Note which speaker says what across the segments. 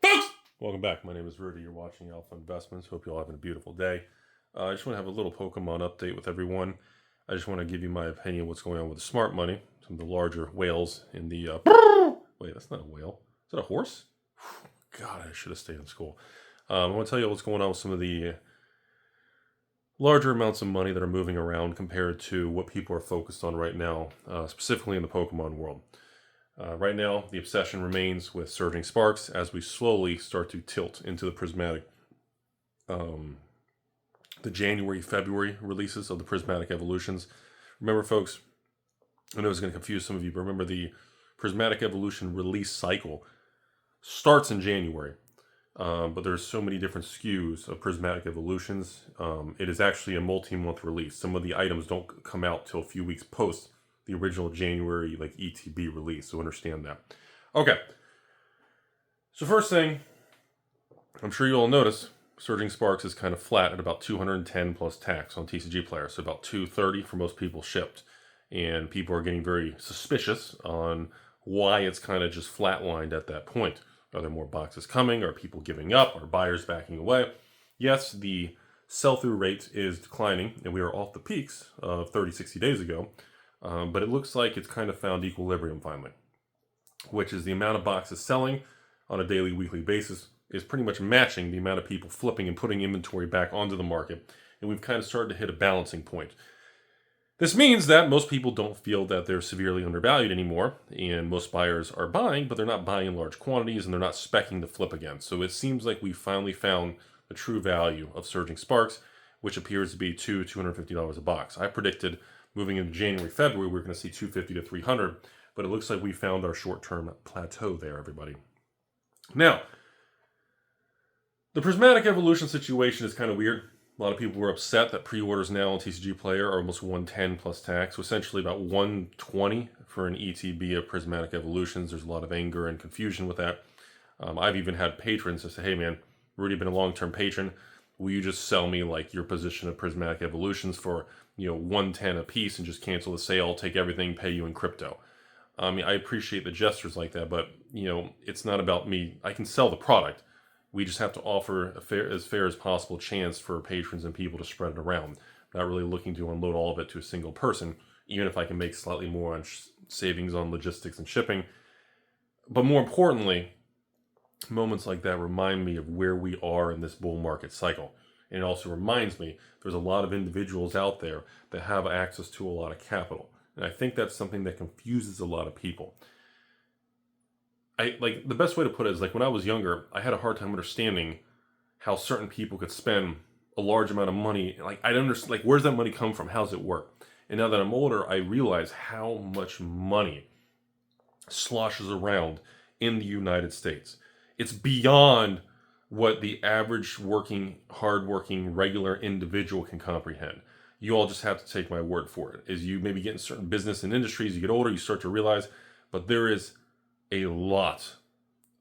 Speaker 1: Folks, welcome back. My name is Rudy. You're watching Alpha Investments. Hope you're all having a beautiful day. I just want to have a little Pokemon update with everyone. I just want to give you my opinion of what's going on with the smart money. Some of the larger whales in the... Wait, that's not a whale. Is that a horse? God, I should have stayed in school. I want to tell you what's going on with some of the larger amounts of money that are moving around compared to what people are focused on right now, specifically in the Pokemon world. Right now, the obsession remains with surging sparks as we slowly start to tilt into the prismatic, the January, February releases of the Prismatic Evolutions. Remember, folks, I know it's going to confuse some of you, but remember the Prismatic Evolution release cycle starts in January, but there's so many different SKUs of Prismatic Evolutions. It is actually a multi-month release. Some of the items don't come out till a few weeks post the original January ETB release, so understand that. Okay, so first thing, I'm sure you all notice, Surging Sparks is kind of flat at about 210 plus tax on TCG Player, so about 230 for most people shipped. And people are getting very suspicious on why it's kind of just flatlined at that point. Are there more boxes coming? Are people giving up? Are buyers backing away? Yes, the sell-through rate is declining, and we are off the peaks of 30, 60 days ago. But it looks like it's kind of found equilibrium finally, which is the amount of boxes selling on a daily, weekly basis is pretty much matching the amount of people flipping and putting inventory back onto the market. And we've kind of started to hit a balancing point. This means that most people don't feel that they're severely undervalued anymore, and most buyers are buying, but they're not buying in large quantities, and they're not speccing to flip again. So it seems like we finally found the true value of Surging Sparks, which appears to be $250 a box. I predicted moving into January, February, we're going to see $250 to $300, but it looks like we found our short-term plateau there, everybody. Now, the Prismatic Evolution situation is kind of weird. A lot of people were upset that pre-orders now on TCG Player are almost 110 plus tax, so essentially about 120 for an ETB of Prismatic Evolutions. There's a lot of anger and confusion with that. I've even had patrons that say, hey man, Rudy, been a long-term patron. Will you just sell me your position of Prismatic Evolutions for 110 a piece and just cancel the sale, take everything, pay you in crypto? I mean, I appreciate the gestures like that, but it's not about me. I can sell the product. We just have to offer as fair as possible chance for patrons and people to spread it around. Not really looking to unload all of it to a single person, even if I can make slightly more on savings on logistics and shipping. But more importantly, moments like that remind me of where we are in this bull market cycle. And it also reminds me there's a lot of individuals out there that have access to a lot of capital. And I think that's something that confuses a lot of people. The best way to put it is when I was younger, I had a hard time understanding how certain people could spend a large amount of money. I don't understand, where's that money come from? How's it work? And now that I'm older, I realize how much money sloshes around in the United States. It's beyond what the average hard-working, regular individual can comprehend. You all just have to take my word for it. As you maybe get in certain business and industries, you get older, you start to realize, but there is a lot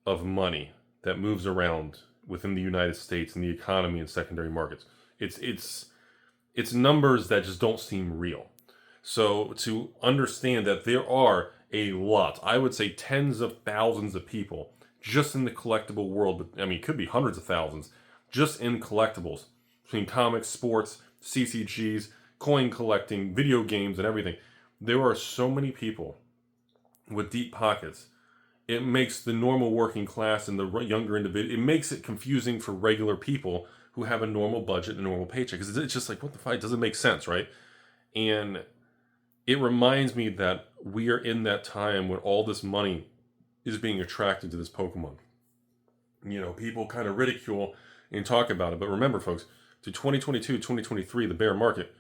Speaker 1: of money that moves around within the United States and the economy and secondary markets. It's numbers that just don't seem real. So to understand that there are a lot, I would say tens of thousands of people just in the collectible world, but I mean, it could be hundreds of thousands, just in collectibles, between comics, sports, CCGs, coin collecting, video games, and everything. There are so many people with deep pockets. It makes the normal working class and the younger individual, it makes it confusing for regular people who have a normal budget and a normal paycheck. Because it's just what the fuck? It doesn't make sense, right? And it reminds me that we are in that time when all this money is being attracted to this Pokemon. People kind of ridicule and talk about it. But remember, folks, to 2022, 2023, the bear market,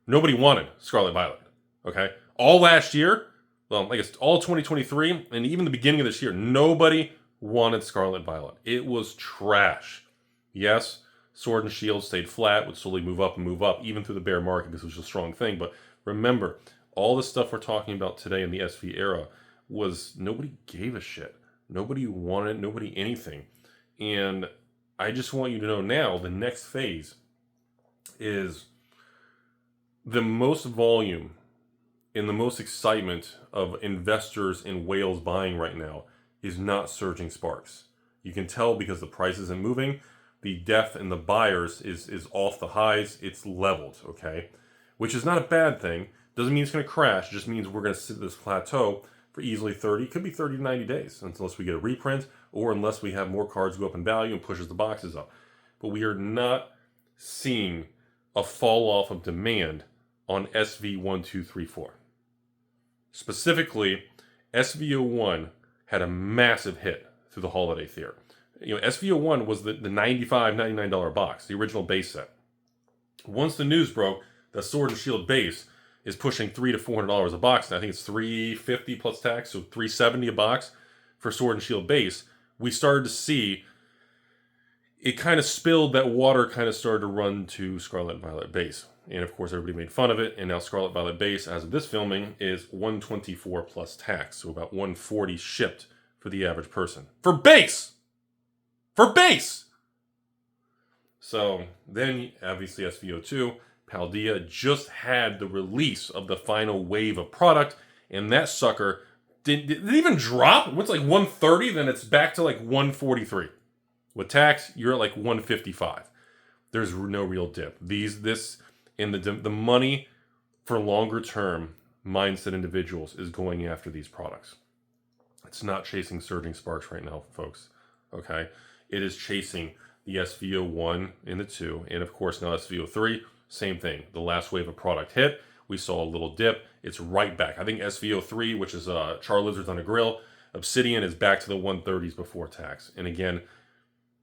Speaker 1: nobody wanted Scarlet Violet. Okay? All last year, well, I guess all 2023, and even the beginning of this year, nobody wanted Scarlet Violet. It was trash. Yes, Sword and Shield stayed flat, would slowly move up, even through the bear market because it was a strong thing. But remember, all the stuff we're talking about today in the SV era was nobody gave a shit. Nobody wanted, nobody anything. And I just want you to know now, the next phase is the most volume and the most excitement of investors in whales buying right now is not Surging Sparks. You can tell because the price isn't moving. The depth in the buyers is off the highs. It's leveled, okay? Which is not a bad thing. Doesn't mean it's going to crash. It just means we're going to sit at this plateau for easily 30. It could be 30 to 90 days unless we get a reprint or unless we have more cards go up in value and pushes the boxes up. But we are not seeing a fall off of demand on SV1234. Specifically, SV01 had a massive hit through the holiday theater. You know, SV01 was the $95, $99 box, the original base set. Once the news broke, the Sword and Shield base is pushing $300 to $400 a box. And I think it's $350 plus tax, so $370 a box for Sword and Shield base. We started to see it kind of spilled, that water kind of started to run to Scarlet Violet base. And of course, everybody made fun of it. And now Scarlet Violet base, as of this filming, is $124 plus tax. So about $140 shipped for the average person. For base! For base! So then, obviously, SV02, Paldea just had the release of the final wave of product. And that sucker did it even drop? It went to like 130, then it's back to like 143. With tax, you're at like 155. There's no real dip. The money for longer term mindset individuals is going after these products. It's not chasing surging sparks right now, folks. Okay? It is chasing the SV01 and the 2, and of course now SV03, same thing. The last wave of product hit. We saw a little dip. It's right back. I think SV03, which is Char Lizards on a Grill, Obsidian is back to the 130s before tax. And again,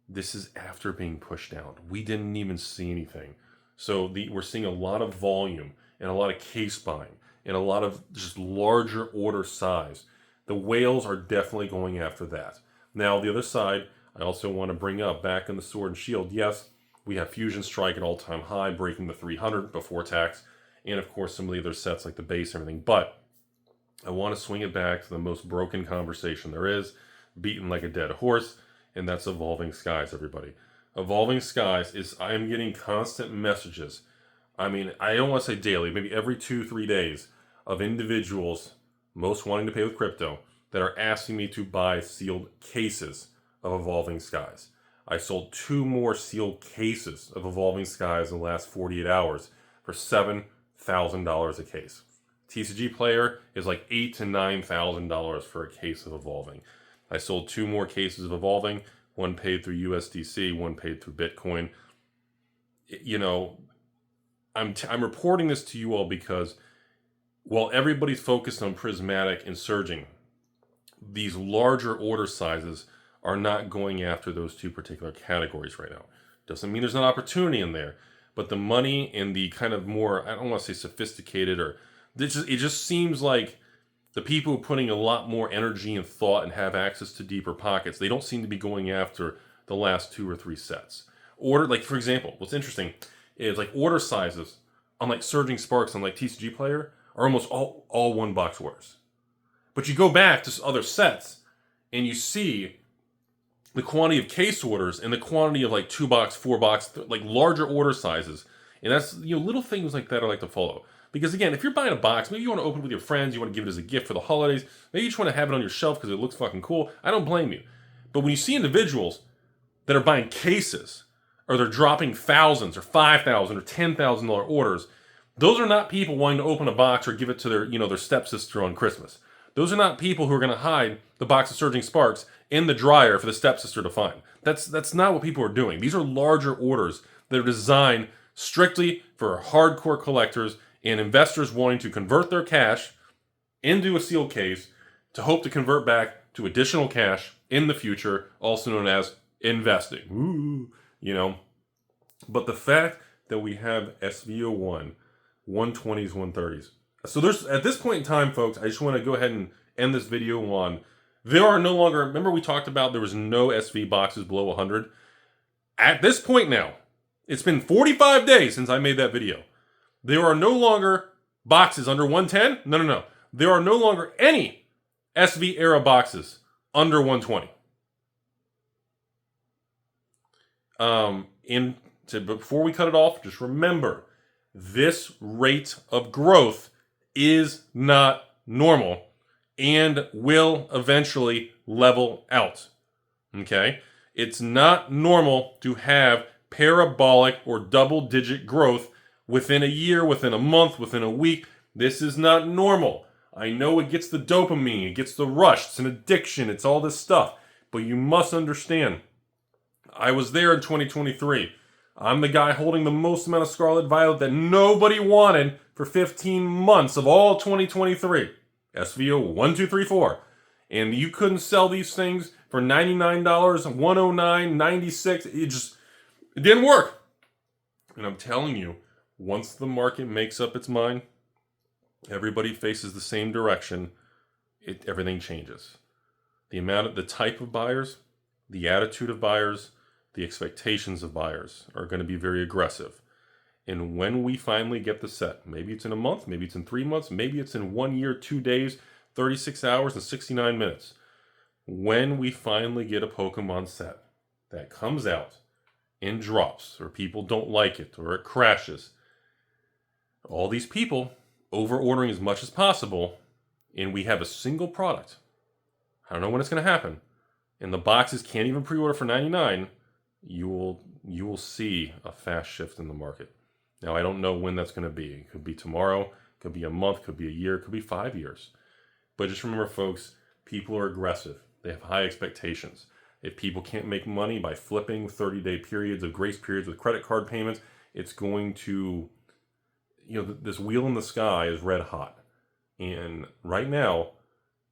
Speaker 1: this is after being pushed down. We didn't even see anything. So we're seeing a lot of volume and a lot of case buying and a lot of just larger order size. The whales are definitely going after that. Now, the other side, I also want to bring up back in the Sword and Shield. Yes, we have Fusion Strike at all-time high, breaking the 300 before tax. And of course, some of the other sets like the base and everything. But I want to swing it back to the most broken conversation there is, beaten like a dead horse. And that's Evolving Skies, everybody. Evolving Skies is, I am getting constant messages. I mean, I don't want to say daily, maybe every 2-3 days of individuals, most wanting to pay with crypto, that are asking me to buy sealed cases of Evolving Skies. I sold 2 more sealed cases of Evolving Skies in the last 48 hours for $7,000 a case. TCG Player is like $8,000 to $9,000 for a case of Evolving. I sold 2 more cases of Evolving. One paid through USDC, one paid through Bitcoin. You know, I'm reporting this to you all because while everybody's focused on Prismatic and surging, these larger order sizes are not going after those 2 particular categories right now. Doesn't mean there's not opportunity in there, but the money and the kind of more, I don't want to say sophisticated, or it just seems like the people who are putting a lot more energy and thought and have access to deeper pockets, they don't seem to be going after the last 2 or 3 sets. Order, like for example, what's interesting is like order sizes on like Surging Sparks on like TCG Player are almost all 1 box orders. But you go back to other sets and you see the quantity of case orders and the quantity of like 2 box, 4 box, like larger order sizes. And that's, you know, little things like that I like to follow. Because again, if you're buying a box, maybe you want to open it with your friends, you want to give it as a gift for the holidays, maybe you just want to have it on your shelf because it looks fucking cool, I don't blame you. But when you see individuals that are buying cases, or they're dropping thousands, or $5,000, or $10,000 orders, those are not people wanting to open a box or give it to their, you know, their stepsister on Christmas. Those are not people who are going to hide the box of Surging Sparks in the dryer for the stepsister to find. That's not what people are doing. These are larger orders that are designed strictly for hardcore collectors and investors wanting to convert their cash into a sealed case to hope to convert back to additional cash in the future, also known as investing. Ooh, you know. But the fact that we have SV01, 120s, 130s. So there's, at this point in time, folks, I just want to go ahead and end this video on, there are no longer, remember we talked about there was no SV boxes below 100? At this point now, it's been 45 days since I made that video. There are no longer boxes under 110. No. There are no longer any SV era boxes under 120. Before we cut it off, just remember, this rate of growth is not normal and will eventually level out. Okay? It's not normal to have parabolic or double-digit growth within a year, within a month, within a week. This is not normal. I know it gets the dopamine, it gets the rush, it's an addiction, it's all this stuff. But you must understand, I was there in 2023. I'm the guy holding the most amount of Scarlet Violet that nobody wanted for 15 months of all 2023. SVO 1234. And you couldn't sell these things for $99, $109, $96. It didn't work. And I'm telling you, once the market makes up its mind, everybody faces the same direction, everything changes. The type of buyers, the attitude of buyers, the expectations of buyers are going to be very aggressive. And when we finally get the set, maybe it's in a month, maybe it's in 3 months, maybe it's in 1 year, 2 days, 36 hours, and 69 minutes. When we finally get a Pokemon set that comes out and drops, or people don't like it, or it crashes, all these people over-ordering as much as possible, and we have a single product. I don't know when it's going to happen. And the boxes can't even pre-order for $99. You will see a fast shift in the market. Now, I don't know when that's going to be. It could be tomorrow, it could be a month, it could be a year, it could be 5 years. But just remember, folks, people are aggressive. They have high expectations. If people can't make money by flipping 30-day periods of grace periods with credit card payments, it's going to, this wheel in the sky is red hot. And right now,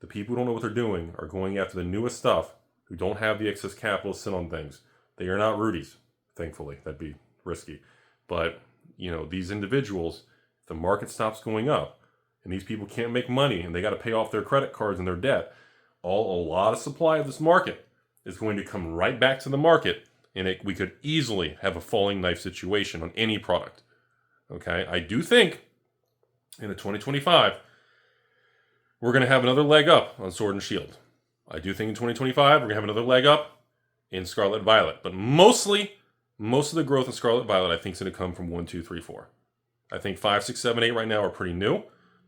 Speaker 1: the people who don't know what they're doing are going after the newest stuff, who don't have the excess capital to sit on things. They are not Rudy's, thankfully. That'd be risky. But, these individuals, if the market stops going up, and these people can't make money, and they got to pay off their credit cards and their debt, a lot of supply of this market is going to come right back to the market, and we could easily have a falling knife situation on any product. Okay? I do think, in 2025, we're going to have another leg up on Sword and Shield. I do think in 2025, we're going to have another leg up in Scarlet Violet. But most of the growth in Scarlet Violet, I think, is going to come from 1, 2, 3, 4. I think 5, 6, 7, 8 right now are pretty new.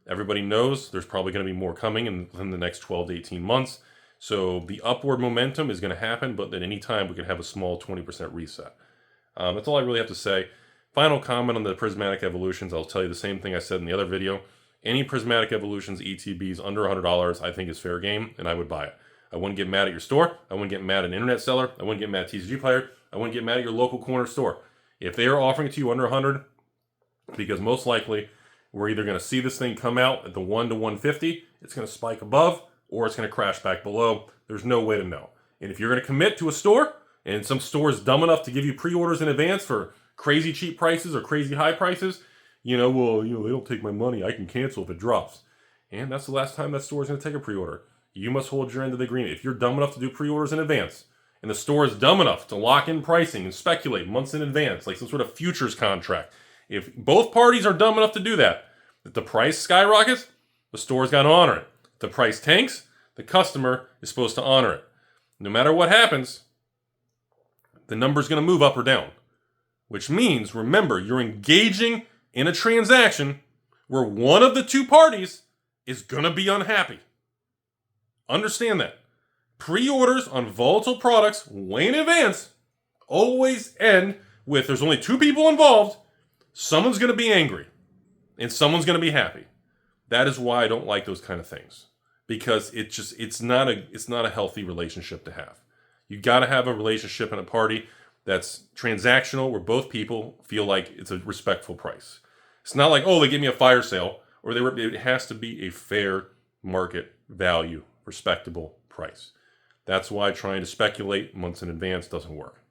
Speaker 1: Everybody knows there's probably going to be more coming within the next 12 to 18 months. So the upward momentum is going to happen, but at any time we could have a small 20% reset. That's all I really have to say. Final comment on the Prismatic Evolutions. I'll tell you the same thing I said in the other video. Any Prismatic Evolutions ETBs under $100 I think is fair game, and I would buy it. I wouldn't get mad at your store. I wouldn't get mad at an internet seller. I wouldn't get mad at TCG player. I wouldn't get mad at your local corner store. If they are offering it to you under 100, because most likely we're either going to see this thing come out at the 1 to 150, it's going to spike above, or it's going to crash back below. There's no way to know. And if you're going to commit to a store, and some store is dumb enough to give you pre-orders in advance for crazy cheap prices or crazy high prices, they don't take my money. I can cancel if it drops. And that's the last time that store is going to take a pre-order. You must hold your end of the agreement. If you're dumb enough to do pre-orders in advance, and the store is dumb enough to lock in pricing and speculate months in advance, like some sort of futures contract, if both parties are dumb enough to do that, if the price skyrockets, the store's got to honor it. If the price tanks, the customer is supposed to honor it. No matter what happens, the number's going to move up or down. Which means, remember, you're engaging in a transaction where one of the two parties is going to be unhappy. Understand that. Pre-orders on volatile products way in advance always end with there's only two people involved, someone's going to be angry, and someone's going to be happy. That is why I don't like those kind of things. Because it's not a healthy relationship to have. You got to have a relationship in a party that's transactional where both people feel like it's a respectful price. It's not like, they gave me a fire sale, or it has to be a fair market value, respectable price. That's why trying to speculate months in advance doesn't work.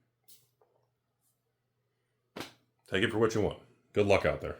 Speaker 1: Take it for what you want. Good luck out there.